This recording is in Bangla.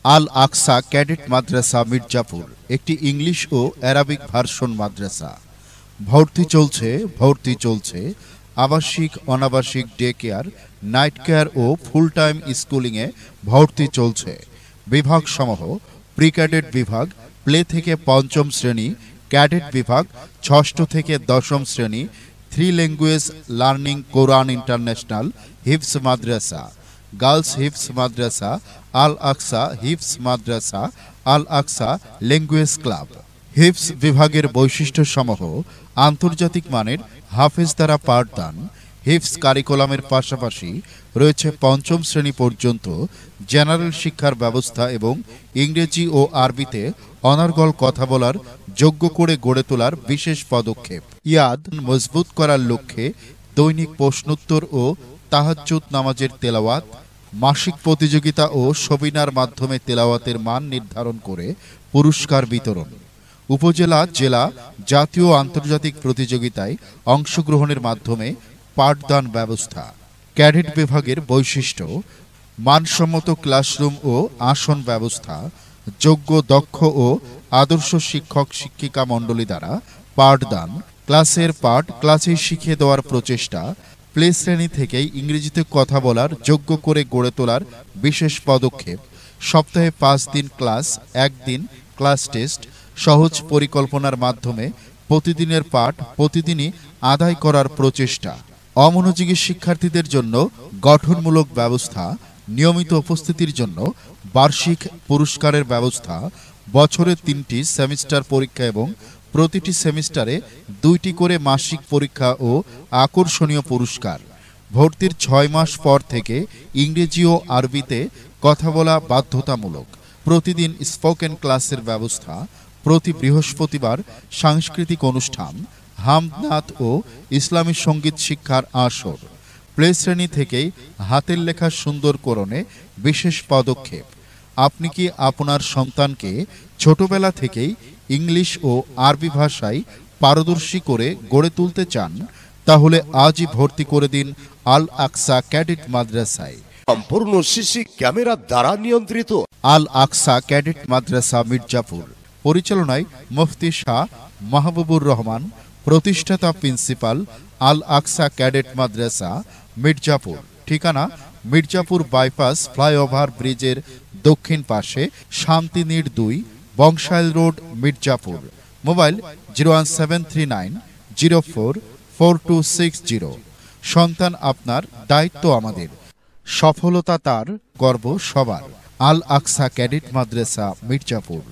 আল আকসা ক্যাডেট মাদ্রাসা মির্জাপুর একটি ইংলিশ ও অ্যারাবিক ভার্সন মাদ্রাসা। ভর্তি চলছে আবাসিক, অনাবাসিক, ডে কেয়ার, নাইট কেয়ার ও ফুল টাইম স্কুলিংয়ে ভর্তি চলছে। বিভাগ সমূহ: প্রি ক্যাডেট বিভাগ প্লে থেকে পঞ্চম শ্রেণী, ক্যাডেট বিভাগ ষষ্ঠ থেকে দশম শ্রেণী, 3 ল্যাঙ্গুয়েজ লার্নিং কোরআন ইন্টারন্যাশনাল হিফজ মাদ্রাসা, গার্লস হিফজ মাদ্রাসা, আল আকসা হিফজ মাদ্রাসা, আল আকসা ল্যাঙ্গুয়েজ ক্লাব। হিফজ বিভাগের বৈশিষ্ট্য সমূহ: আন্তর্জাতিক মানের হাফেজ দ্বারা পাঠদান। হিফজ কারিকুলামের পাশাপাশি রয়েছে পঞ্চম শ্রেণী পর্যন্ত জেনারেল শিক্ষার ব্যবস্থা এবং ইংরেজি ও আরবিতে অনর্গল কথা বলার যোগ্য করে গড়ে তোলার বিশেষ পদক্ষেপ। ইয়াদ মজবুত করার লক্ষ্যে দৈনিক প্রশ্নোত্তর ও তাহাজ্জুদ নামাজের তেলাওয়াত, মাসিক প্রতিযোগিতা ও সবিনার মাধ্যমে তেলাওয়াতের মান নির্ধারণ করে পুরস্কার বিতরণ। উপজেলা, জেলা, জাতীয় ও আন্তর্জাতিক প্রতিযোগিতায় অংশগ্রহণের মাধ্যমে পাঠদান ব্যবস্থা। ক্যাডেট বিভাগের বৈশিষ্ট্য: মানসম্মত ক্লাসরুম ও আসন ব্যবস্থা, যোগ্য, দক্ষ ও আদর্শ শিক্ষক শিক্ষিকা মণ্ডলী দ্বারা পাঠদান, ক্লাসের পাঠ ক্লাসেই শিখিয়ে দেওয়ার প্রচেষ্টা, প্লে শ্রেণী থেকেই ইংরেজিতে কথা বলার যোগ্য করে গড়ে তোলার বিশেষ পদক্ষেপ। সপ্তাহে 5 দিন ক্লাস, 1 দিন ক্লাস টেস্ট, সহজ পরিকল্পনার মাধ্যমে প্রতিদিনের পাঠ প্রতিদিনই আদায় করার প্রচেষ্টা। অমনোযোগী শিক্ষার্থীদের জন্য গঠনমূলক ব্যবস্থা, নিয়মিত উপস্থিতির জন্য বার্ষিক পুরস্কারের ব্যবস্থা, বছরে 3টি সেমিস্টার পরীক্ষা এবং প্রতিটি সেমিস্টারে 2টি করে মাসিক পরীক্ষা ও আকর্ষণীয় পুরস্কার। ভর্তির 6 মাস পর থেকে ইংরেজি ও আরবিতে কথা বলা বাধ্যতামূলক। প্রতিদিন স্পোকেন ক্লাসের ব্যবস্থা। প্রতি বৃহস্পতিবার সাংস্কৃতিক অনুষ্ঠান, হামদনাদ ও ইসলামী সঙ্গীত শিক্ষার আসর। প্লে শ্রেণী থেকেই হাতের লেখা সুন্দরকরণে বিশেষ পদক্ষেপ। আপনি কি আপনার সন্তানকে ছোটবেলা থেকেই ইংলিশ ও আরবি ভাষায় পারদর্শী করে গড়ে তুলতে চান? তাহলে আজই ভর্তি করে দিন আল আকসা ক্যাডেট মাদ্রাসায়। সম্পূর্ণ সিসি ক্যামেরা দ্বারা নিয়ন্ত্রিত আল আকসা ক্যাডেট মাদ্রাসা মির্জাপুর। পরিচালনায় মুফতি শাহ মাহবুবুর রহমান, প্রতিষ্ঠাতা প্রিন্সিপাল, আল আকসা ক্যাডেট মাদ্রাসা মির্জাপুর। ঠিকানা: মির্জাপুর বাইপাস ফ্লাইওভার ব্রিজের দক্ষিণ পাশে, শান্তিনীড় 2, বংশাইল রোড, মির্জাপুর। মোবাইল 01739044260। সন্তান আপনার, দায়িত্ব আমাদের। সফলতা তার, গর্ব সবার। আল আকসা ক্যাডেট মাদ্রাসা মির্জাপুর।